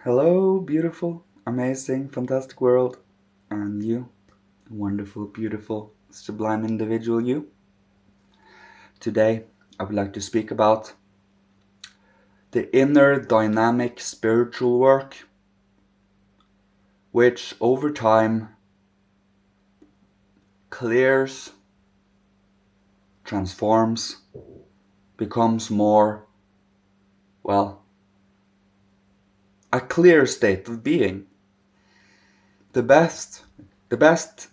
Hello, beautiful, amazing, fantastic world, and you, wonderful, beautiful, sublime individual you. Today, I would like to speak about the inner dynamic spiritual work, which over time clears, transforms, becomes more, well, a clear state of being. The best, the best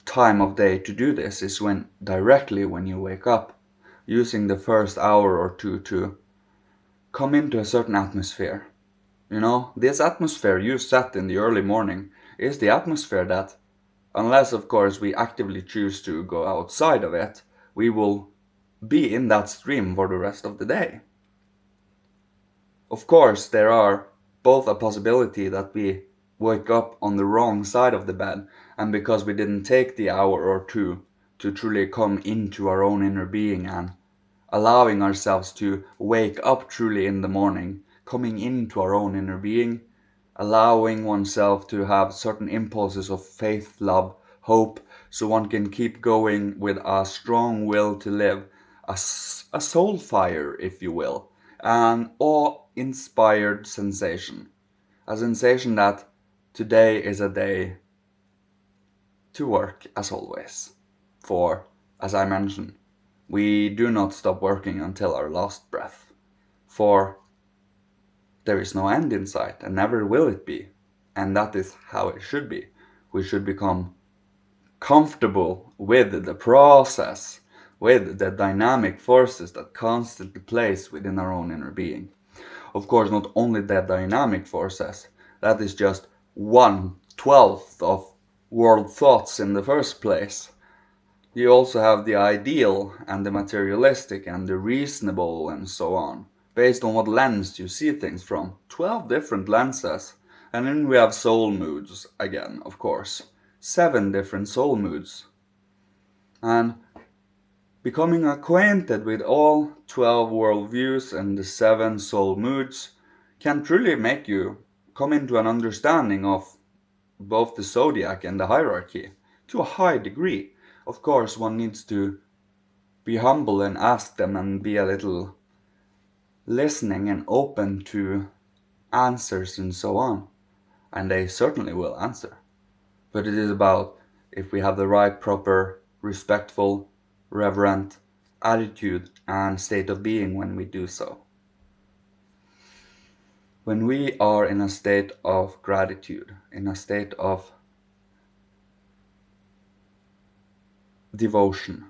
time of day to do this is directly when you wake up, using the first hour or two to come into a certain atmosphere. This atmosphere you set in the early morning is the atmosphere that, unless of course we actively choose to go outside of it, we will be in that stream for the rest of the day. Of course, there are both a possibility that we wake up on the wrong side of the bed, and because we didn't take the hour or two to truly come into our own inner being and allowing ourselves to wake up truly in the morning, coming into our own inner being, allowing oneself to have certain impulses of faith, love, hope, so one can keep going with a strong will to live, a soul fire, if you will, an awe-inspired sensation. A sensation that today is a day to work as always. For, as I mentioned, we do not stop working until our last breath. For there is no end in sight, and never will it be. And that is how it should be. We should become comfortable with the process, with the dynamic forces that constantly plays within our own inner being. Of course, not only the dynamic forces, that is just 1/12 of world thoughts in the first place. You also have the ideal and the materialistic and the reasonable and so on, based on what lens you see things from. 12 different lenses. And then we have soul moods again, of course. 7 different soul moods. And becoming acquainted with all 12 worldviews and the 7 soul moods can truly make you come into an understanding of both the zodiac and the hierarchy to a high degree. Of course, one needs to be humble and ask them and be a little listening and open to answers and so on. And they certainly will answer. But it is about if we have the right, proper, respectful, reverent attitude and state of being when we do so. When we are in a state of gratitude, in a state of devotion,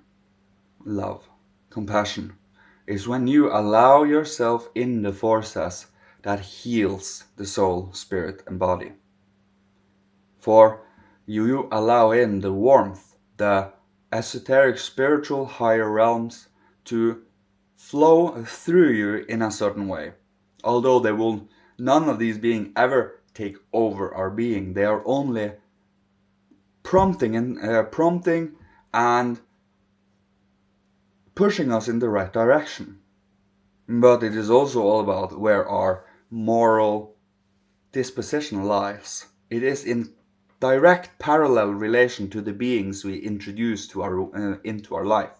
love, compassion, is when you allow yourself in the forces that heals the soul, spirit, and body. For you allow in the warmth, the esoteric spiritual higher realms to flow through you in a certain way. Although they will none of these being ever take over our being, they are only prompting and pushing us in the right direction. But it is also all about where our moral disposition lies. It is in direct parallel relation to the beings we introduce to into our life.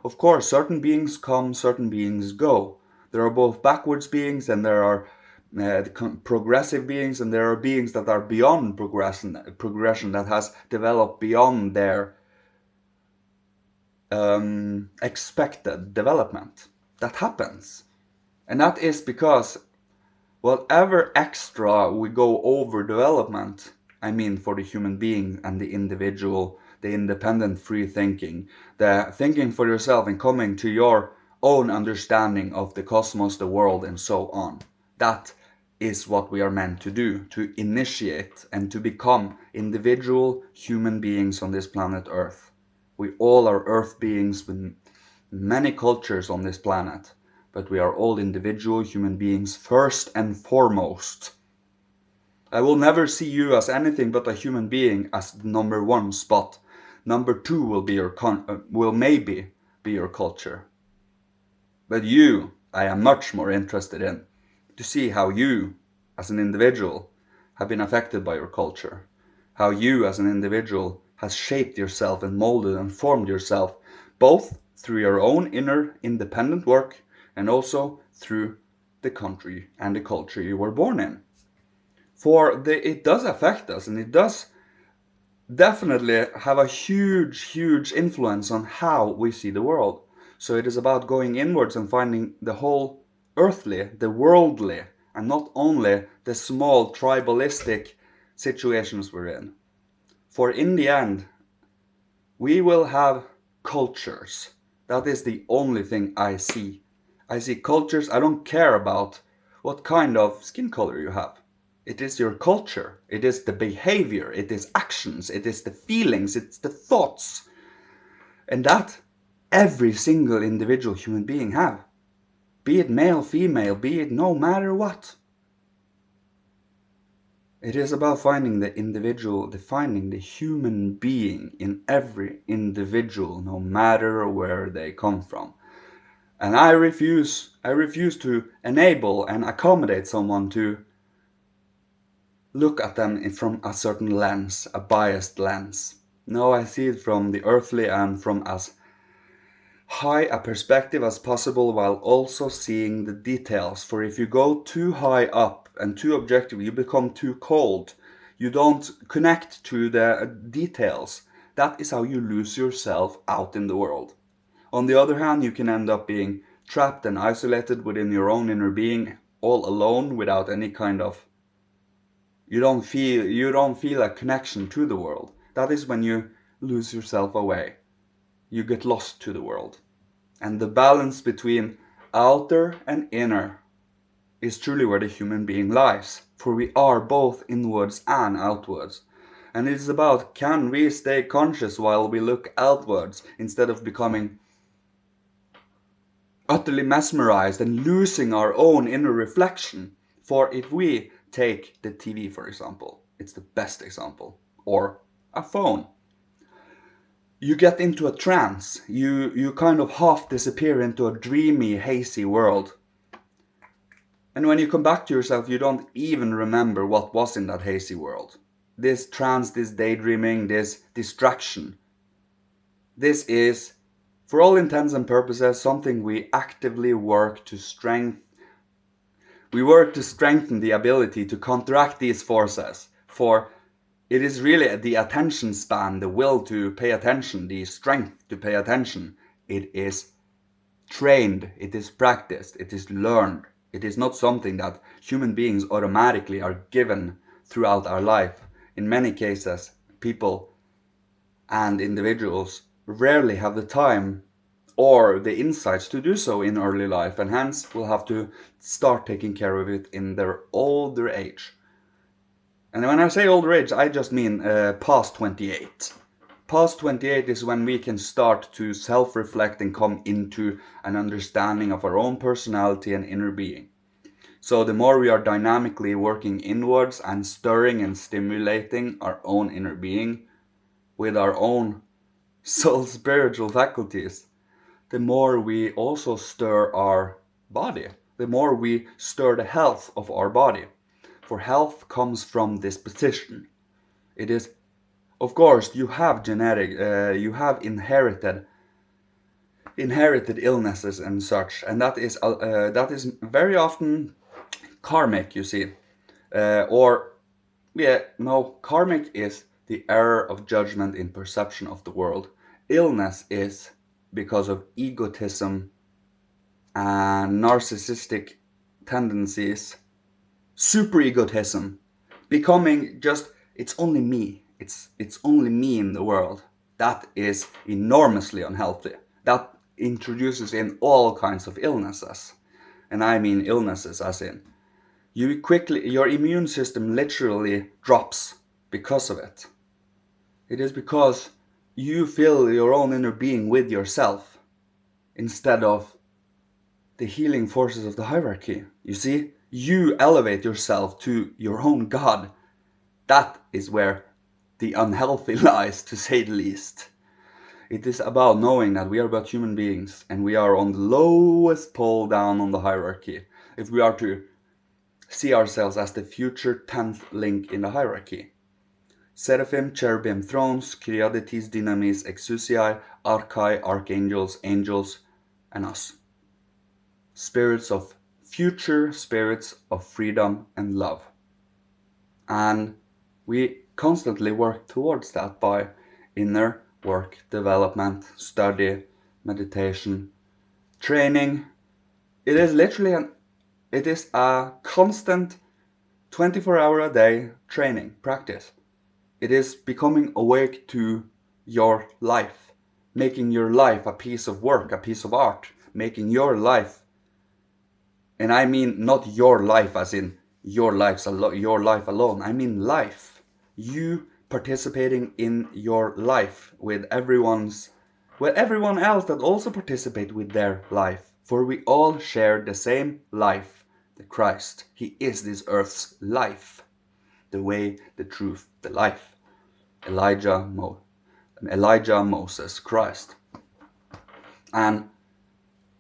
Of course, certain beings come, certain beings go. There are both backwards beings and there are progressive beings, and there are beings that are beyond progression that has developed beyond their expected development. That happens. And that is because whatever extra we go over development, I mean for the human being and the individual, the independent free thinking, the thinking for yourself and coming to your own understanding of the cosmos, the world, and so on. That is what we are meant to do, to initiate and to become individual human beings on this planet Earth. We all are Earth beings with many cultures on this planet, but we are all individual human beings first and foremost. I will never see you as anything but a human being as the number one spot. Number two will be will maybe be your culture. But you, I am much more interested in to see how you, as an individual have been affected by your culture. How you as an individual has shaped yourself and molded and formed yourself, both through your own inner independent work and also through the country and the culture you were born in. For it does affect us, and it does definitely have a huge influence on how we see the world. So it is about going inwards and finding the whole earthly, the worldly, and not only the small tribalistic situations we're in. For in the end, we will have cultures. That is the only thing I see. I see cultures. I don't care about what kind of skin color you have. It is your culture. It is the behavior. It is actions. It is the feelings. It's the thoughts. And that every single individual human being have. Be it male, female, be it no matter what. It is about finding the individual, defining the human being in every individual, no matter where they come from. And I refuse to enable and accommodate someone to look at them from a certain lens, a biased lens. No, I see it from the earthly and from as high a perspective as possible, while also seeing the details. For if you go too high up and too objective, you become too cold. You don't connect to the details. That is how you lose yourself out in the world. On the other hand, you can end up being trapped and isolated within your own inner being, all alone, without any kind of you don't feel a connection to the world. That is when you lose yourself away. You get lost to the world. And the balance between outer and inner is truly where the human being lies. For we are both inwards and outwards. And it is about, can we stay conscious while we look outwards instead of becoming utterly mesmerized and losing our own inner reflection? For if we take the TV, for example, it's the best example, or a phone. You get into a trance, you kind of half disappear into a dreamy, hazy world. And when you come back to yourself, you don't even remember what was in that hazy world. This trance, this daydreaming, this distraction. This is, for all intents and purposes, something we actively work to strengthen. We work to strengthen the ability to counteract these forces, for it is really the attention span, the will to pay attention, the strength to pay attention. It is trained, it is practiced, it is learned. It is not something that human beings automatically are given throughout our life. In many cases, people and individuals rarely have the time or the insights to do so in early life, and hence will have to start taking care of it in their older age. And when I say older age, I just mean past 28. Past 28 is when we can start to self-reflect and come into an understanding of our own personality and inner being. So the more we are dynamically working inwards and stirring and stimulating our own inner being with our own soul spiritual faculties, the more we also stir our body, the more we stir the health of our body. For health comes from disposition. It is, of course, you have you have inherited illnesses and such, and that is very often karmic, you see. Karmic is the error of judgment in perception of the world. Illness is because of egotism and narcissistic tendencies, super egotism, becoming just, it's only me, it's only me in the world. That is enormously unhealthy. That introduces in all kinds of illnesses. And I mean illnesses as in, your immune system literally drops because of it. It is because you fill your own inner being with yourself instead of the healing forces of the hierarchy. You see, you elevate yourself to your own God. That is where the unhealthy lies, to say the least. It is about knowing that we are but human beings and we are on the lowest pole down on the hierarchy. If we are to see ourselves as the future 10th link in the hierarchy. Seraphim, cherubim, thrones, kyriadetes, dynamis, exousiai, archai, archangels, angels, and us. Spirits of future, spirits of freedom and love. And we constantly work towards that by inner work, development, study, meditation, training. It is literally it is a constant 24-hour a day training, practice. It is becoming awake to your life, making your life a piece of work, a piece of art, making your life, and I mean not your life as in your life alone. I mean life. You participating in your life with everyone else that also participate with their life. For we all share the same life, the Christ. He is this earth's life, the way, the truth, the life. Elijah, Moses, Christ. And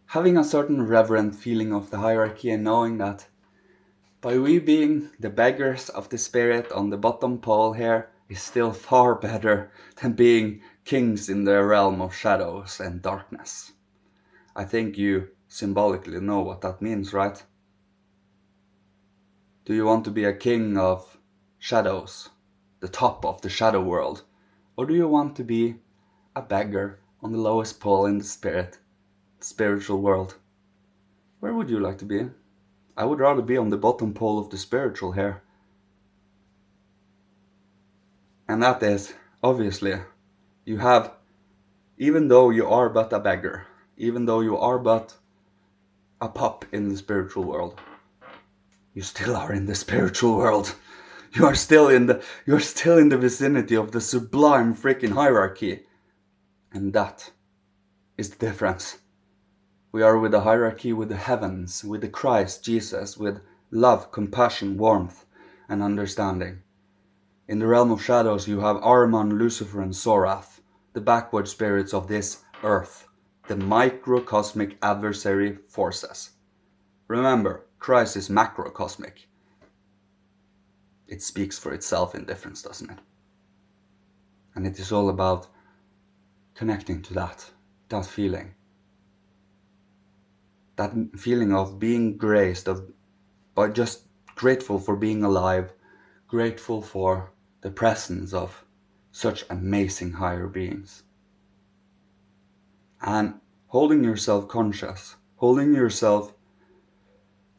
having a certain reverent feeling of the hierarchy and knowing that by we being the beggars of the spirit on the bottom pole here is still far better than being kings in the realm of shadows and darkness. I think you symbolically know what that means, right? Do you want to be a king of shadows, the top of the shadow world? Or do you want to be a beggar on the lowest pole in the spiritual world? Where would you like to be? I would rather be on the bottom pole of the spiritual here. And that is, obviously, you have, even though you are but a beggar, even though you are but a pup in the spiritual world, you still are in the spiritual world. You are still in the vicinity of the sublime freaking hierarchy. And that is the difference. We are with the hierarchy, with the heavens, with the Christ, Jesus, with love, compassion, warmth, and understanding. In the realm of shadows, you have Ahriman, Lucifer, and Sorath, the backward spirits of this earth, the microcosmic adversary forces. Remember, Christ is macrocosmic. It speaks for itself in difference, doesn't it? And it is all about connecting to that feeling. That feeling of being graced, by just grateful for being alive, grateful for the presence of such amazing higher beings. And holding yourself conscious, the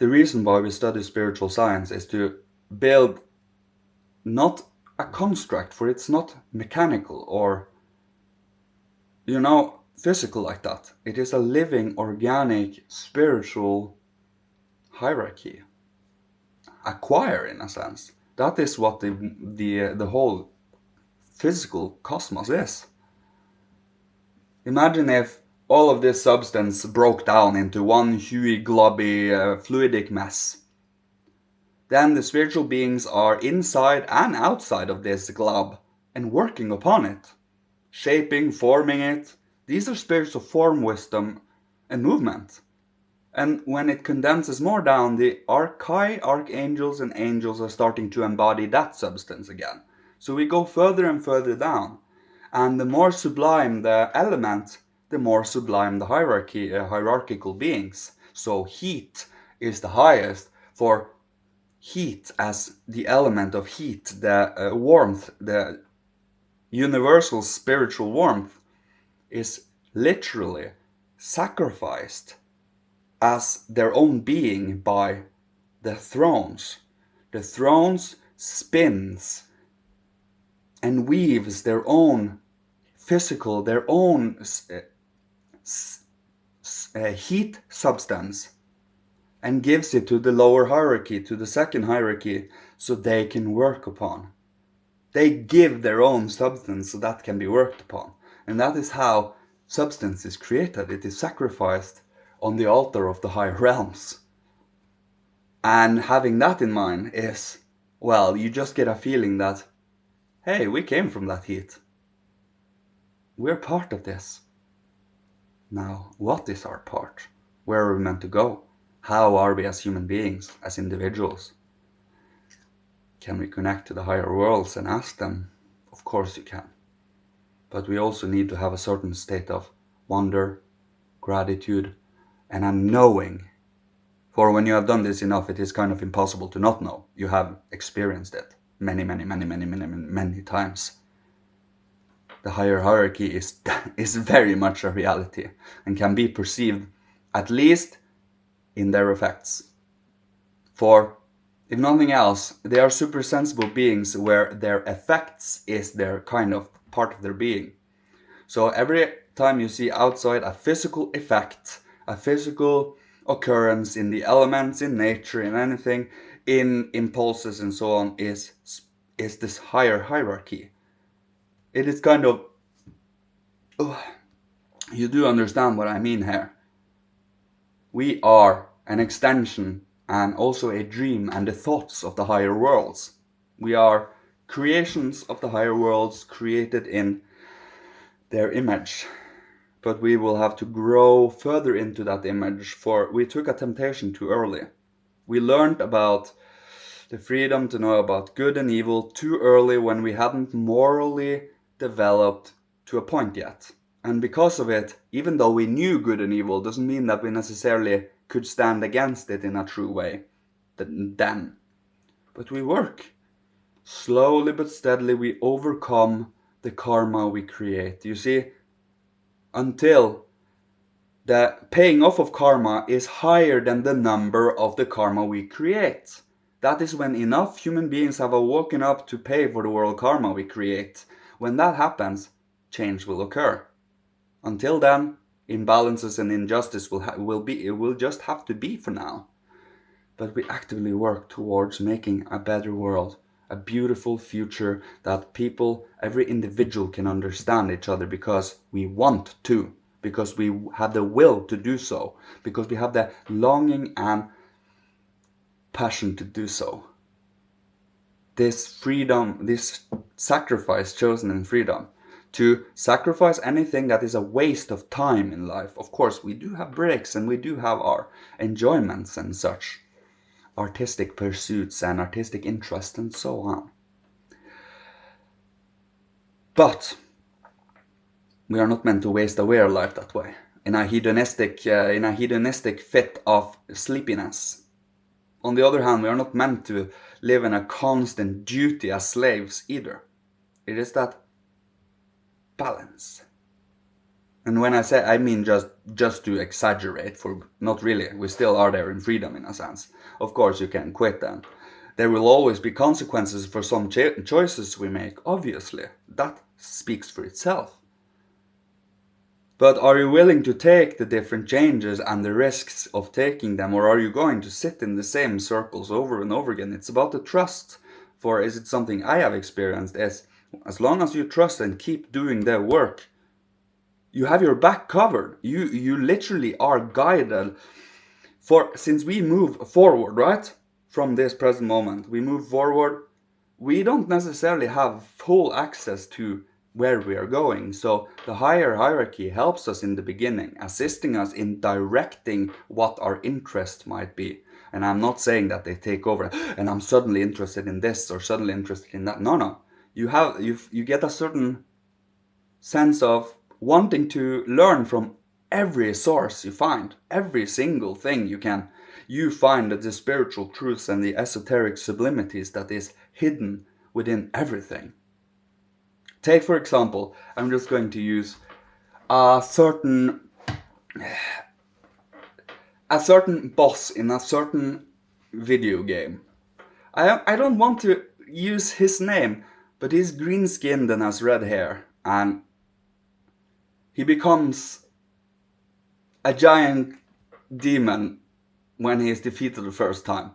reason why we study spiritual science is to build not a construct, for it's not mechanical or, physical like that. It is a living, organic, spiritual hierarchy. A choir, in a sense. That is what the whole physical cosmos is. Imagine if all of this substance broke down into one huey, globby, fluidic mess. Then the spiritual beings are inside and outside of this glob and working upon it, shaping, forming it. These are spirits of form, wisdom, and movement. And when it condenses more down, the archangels, and angels are starting to embody that substance again. So we go further and further down. And the more sublime the element, the more sublime the hierarchical beings. So heat is the highest, for heat as the element of heat, the warmth, the universal spiritual warmth is literally sacrificed as their own being by the thrones. The thrones spins and weaves their own physical, their own heat substance and gives it to the lower hierarchy, to the second hierarchy, so they can work upon. They give their own substance so that can be worked upon. And that is how substance is created. It is sacrificed on the altar of the higher realms. And having that in mind is, well, you just get a feeling that, hey, we came from that heat. We're part of this. Now, what is our part? Where are we meant to go? How are we as human beings, as individuals? Can we connect to the higher worlds and ask them? Of course you can. But we also need to have a certain state of wonder, gratitude, and a knowing. For when you have done this enough, it is kind of impossible to not know. You have experienced it many times. The higher hierarchy is very much a reality and can be perceived, at least in their effects. For if nothing else, they are super sensible beings where their effects is their kind of part of their being. So every time you see outside a physical effect, a physical occurrence in the elements, in nature, in anything, in impulses and so on, is this higher hierarchy. It is kind of, you do understand what I mean here. We are an extension and also a dream and the thoughts of the higher worlds. We are creations of the higher worlds created in their image. But we will have to grow further into that image, for we took a temptation too early. We learned about the freedom to know about good and evil too early when we hadn't morally developed to a point yet. And because of it, even though we knew good and evil, doesn't mean that we necessarily could stand against it in a true way then. But we work. Slowly but steadily we overcome the karma we create. You see, until the paying off of karma is higher than the number of the karma we create. That is when enough human beings have awoken up to pay for the world karma we create. When that happens, change will occur. Until then, imbalances and injustice will just have to be for now. But we actively work towards making a better world, a beautiful future that people, every individual can understand each other because we want to, because we have the will to do so, because we have the longing and passion to do so. This freedom, this sacrifice chosen in freedom, to sacrifice anything that is a waste of time in life. Of course, we do have breaks and we do have our enjoyments and such, artistic pursuits and artistic interests and so on. But we are not meant to waste away our life that way, in a hedonistic fit of sleepiness. On the other hand, we are not meant to live in a constant duty as slaves either. It is that balance. And when I say, I mean just to exaggerate, for not really, we still are there in freedom in a sense. Of course you can quit then. There will always be consequences for some choices we make, obviously. That speaks for itself. But are you willing to take the different changes and the risks of taking them, or are you going to sit in the same circles over and over again? It's about the trust. For is it something I have experienced is, as long as you trust and keep doing the work, you have your back covered. You literally are guided. For since we move forward, right? From this present moment, we move forward. We don't necessarily have full access to where we are going. So the higher hierarchy helps us in the beginning, assisting us in directing what our interest might be. And I'm not saying that they take over and I'm suddenly interested in this or suddenly interested in that. No. You get a certain sense of wanting to learn from every source you find, every single thing you find the spiritual truths and the esoteric sublimities that is hidden within everything. Take, for example, I'm just going to use a certain boss in a certain video game. I don't want to use his name, but he's green-skinned and has red hair, and he becomes a giant demon when he is defeated the first time.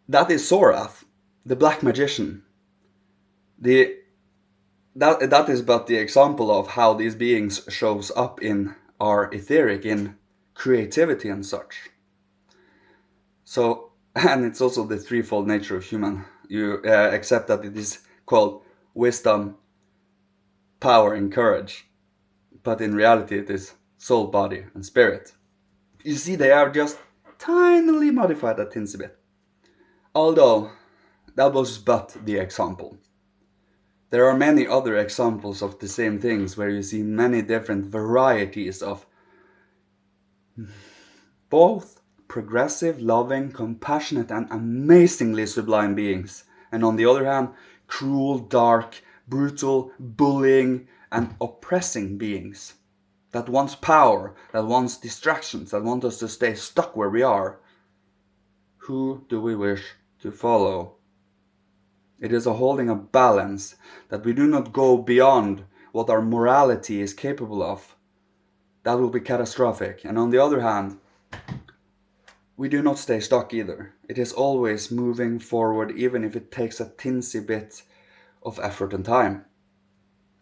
That is Sorath, the black magician. That is but the example of how these beings shows up in our etheric, in creativity and such. So, and it's also the threefold nature of human. You accept that it is called wisdom, power, and courage. But in reality it is soul, body, and spirit. You see, they are just tinily modified a teensy bit. Although, That was but the example. There are many other examples of the same things where you see many different varieties of both progressive, loving, compassionate, and amazingly sublime beings, and on the other hand, cruel, dark, brutal, bullying, and oppressing beings that wants power, that wants distractions, that want us to stay stuck where we are. Who do we wish to follow? It is a holding a balance that we do not go beyond what our morality is capable of. That will be catastrophic. And on the other hand, we do not stay stuck either. It is always moving forward, even if it takes a teensy bit of effort and time.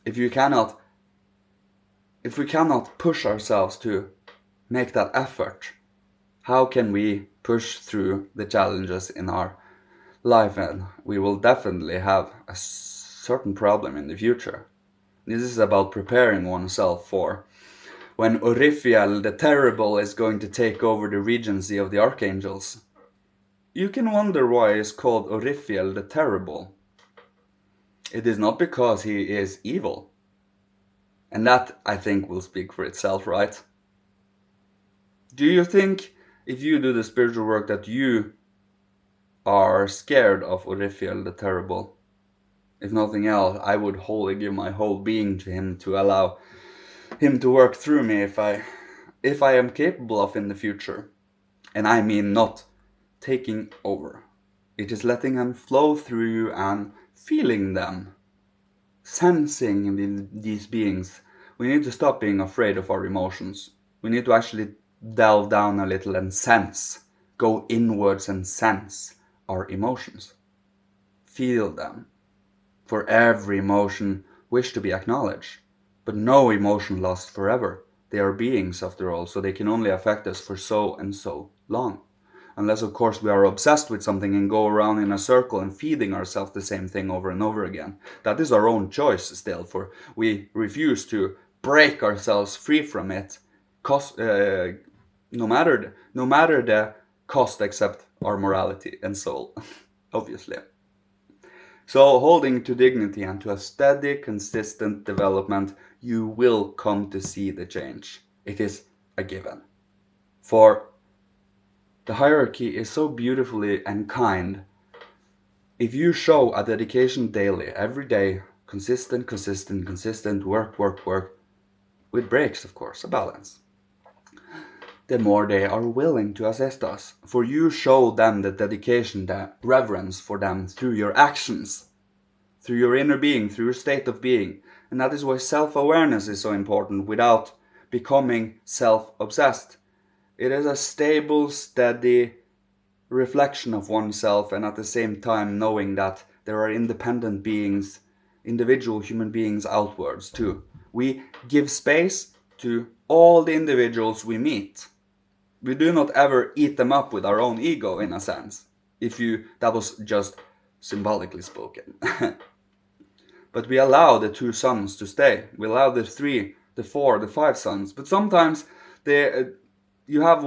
If we cannot push ourselves to make that effort, how can we push through the challenges in our life? And we will definitely have a certain problem in the future. This is about preparing oneself for when Orifiel the Terrible is going to take over the regency of the archangels. You can wonder why it's called Orifiel the Terrible. It is not because he is evil. And that, I think, will speak for itself, right? Do you think, if you do the spiritual work, that you are scared of Orifiel the Terrible? If nothing else, I would wholly give my whole being to him to allow him to work through me if I am capable of in the future. And I mean not taking over. It is letting them flow through you and feeling them, sensing these beings. We need to stop being afraid of our emotions. We need to actually delve down a little and sense, go inwards and sense our emotions. Feel them. For every emotion wish to be acknowledged. But no emotion lasts forever. They are beings after all, so they can only affect us for so and so long. Unless, of course, we are obsessed with something and go around in a circle and feeding ourselves the same thing over and over again. That is our own choice still, for we refuse to break ourselves free from it, no matter the cost except our morality and soul, obviously. So, holding to dignity and to a steady, consistent development, you will come to see the change. It is a given. For the hierarchy is so beautifully and kind. If you show a dedication daily, every day, consistent, work, with breaks, of course, a balance, the more they are willing to assist us. For you show them the dedication, the reverence for them through your actions, through your inner being, through your state of being. And that is why self-awareness is so important without becoming self-obsessed. It is a stable, steady reflection of oneself, and at the same time knowing that there are independent beings, individual human beings outwards too. We give space to all the individuals we meet. We do not ever eat them up with our own ego, in a sense. That was just symbolically spoken. But we allow the 2 sons to stay. We allow the 3, the 4, the 5 sons. But sometimes you have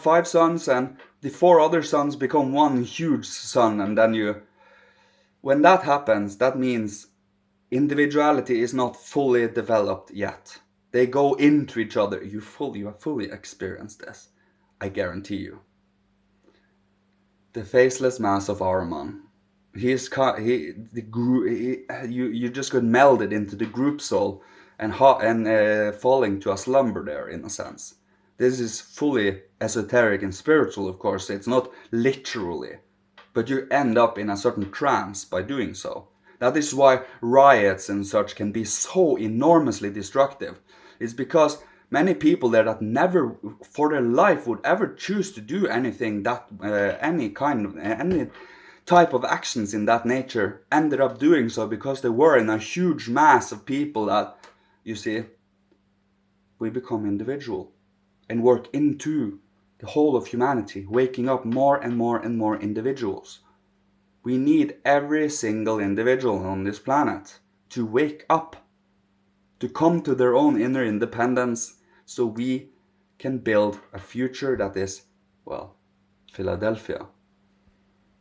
5 sons and the 4 other sons become one huge son, and then when that happens, that means individuality is not fully developed yet. They go into each other. You have fully experienced this. I guarantee you. The faceless mass of Ahriman. You just got melded into the group soul and falling to a slumber there, in a sense. This is fully esoteric and spiritual, of course. It's not literally, but you end up in a certain trance by doing so. That is why riots and such can be so enormously destructive. It's because many people there that never for their life would ever choose to do anything that any type of actions in that nature ended up doing so because they were in a huge mass of people that, you see, we become individual and work into the whole of humanity, waking up more and more and more individuals. We need every single individual on this planet to wake up, to come to their own inner independence, so we can build a future that is, well, Philadelphia.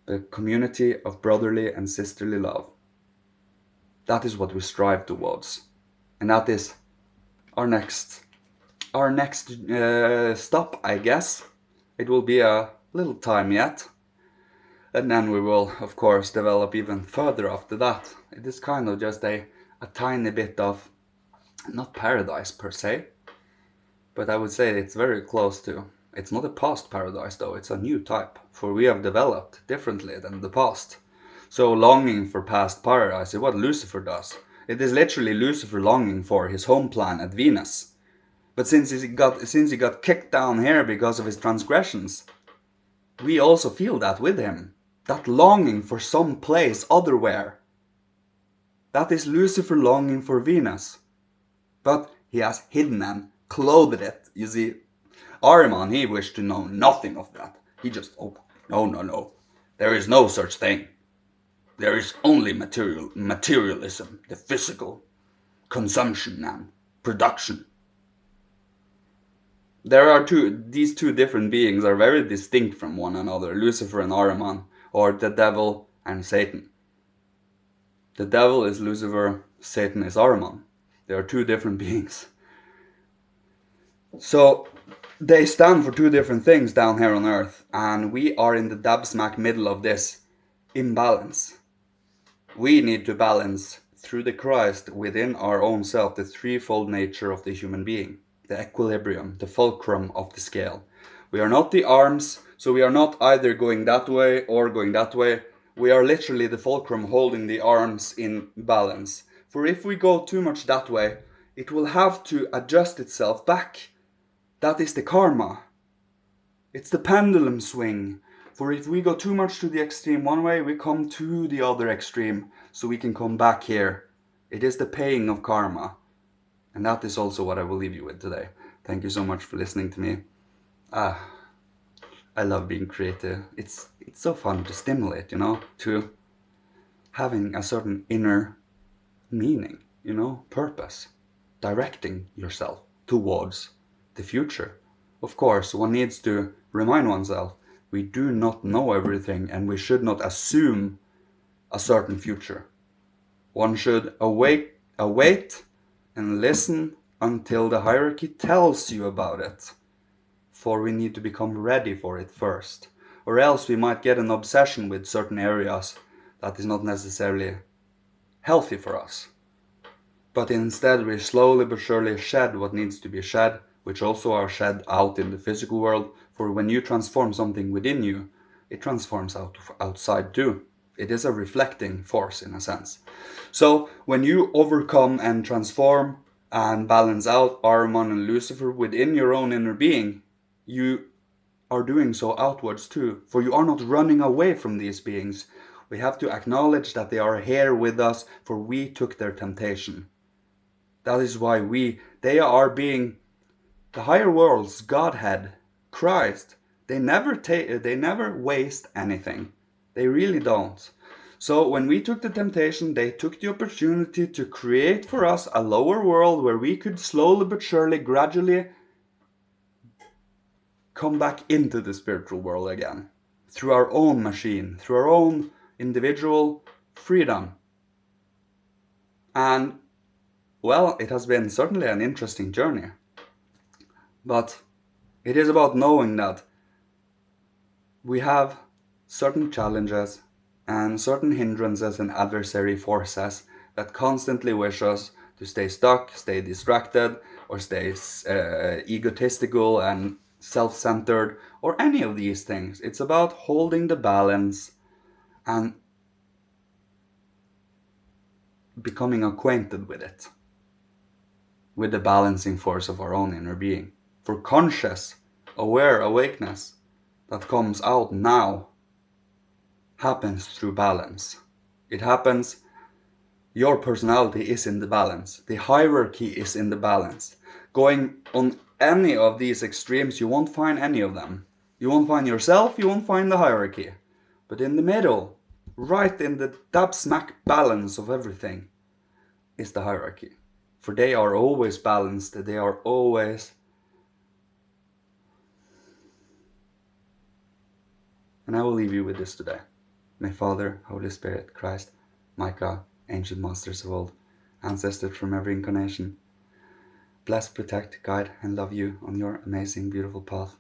the community of brotherly and sisterly love. That is what we strive towards, and that is our next stop, I guess. It will be a little time yet, and then we will, of course, develop even further after that. It is kind of just a tiny bit of, not paradise per se, but I would say it's very close to. It's not a past paradise though, it's a new type, for we have developed differently than the past. So longing for past paradise is what Lucifer does. It is literally Lucifer longing for his home planet Venus. But since he got kicked down here because of his transgressions, we also feel that with him. That longing for some place otherwhere. That is Lucifer longing for Venus. But he has hidden and clothed it. You see, Ahriman, he wished to know nothing of that. He just, oh, no. There is no such thing. There is only materialism, the physical, consumption and production. These two different beings are very distinct from one another, Lucifer and Ahriman, or the devil and Satan. The devil is Lucifer, Satan is Ahriman. They are two different beings. So they stand for two different things down here on earth, and we are in the dab smack middle of this imbalance. We need to balance through the Christ within our own self the threefold nature of the human being, the equilibrium, the fulcrum of the scale. We are not the arms, so we are not either going that way or going that way. We are literally the fulcrum holding the arms in balance. For if we go too much that way, it will have to adjust itself back. That is the karma. It's the pendulum swing. For if we go too much to the extreme one way, we come to the other extreme, so we can come back here. It is the paying of karma. And that is also what I will leave you with today. Thank you so much for listening to me. I love being creative. It's so fun to stimulate, to having a certain inner meaning, purpose, directing yourself towards the future. Of course, one needs to remind oneself we do not know everything and we should not assume a certain future. One should await and listen until the hierarchy tells you about it. For we need to become ready for it first. Or else we might get an obsession with certain areas that is not necessarily healthy for us. But instead we slowly but surely shed what needs to be shed, which also are shed out in the physical world. For when you transform something within you, it transforms outside too. It is a reflecting force in a sense. So when you overcome and transform and balance out Ahriman and Lucifer within your own inner being, you are doing so outwards too. For you are not running away from these beings. We have to acknowledge that they are here with us, for we took their temptation. That is why they are being the higher worlds, Godhead, Christ. They never waste anything. They really don't. So when we took the temptation, they took the opportunity to create for us a lower world where we could slowly but surely, gradually come back into the spiritual world again. Through our own machine, through our own individual freedom. And, well, it has been certainly an interesting journey. But it is about knowing that we have certain challenges and certain hindrances and adversary forces that constantly wish us to stay stuck, stay distracted, or stay egotistical and self-centered, or any of these things. It's about holding the balance and becoming acquainted with it, with the balancing force of our own inner being. For conscious, aware awakeness that comes out now happens through balance. It happens, your personality is in the balance. The hierarchy is in the balance. Going on any of these extremes, you won't find any of them. You won't find yourself, you won't find the hierarchy. But in the middle, right in the dab smack balance of everything, is the hierarchy. For they are always balanced, they are always... And I will leave you with this today. May Father, Holy Spirit, Christ, Micah, ancient masters of old, ancestors from every incarnation, bless, protect, guide, and love you on your amazing, beautiful path.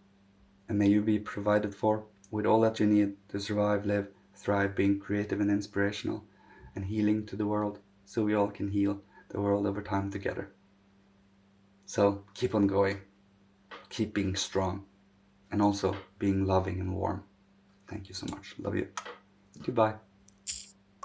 And may you be provided for with all that you need to survive, live, thrive, being creative and inspirational, and healing to the world, so we all can heal the world over time together. So keep on going, keep being strong, and also being loving and warm. Thank you so much. Love you. Goodbye.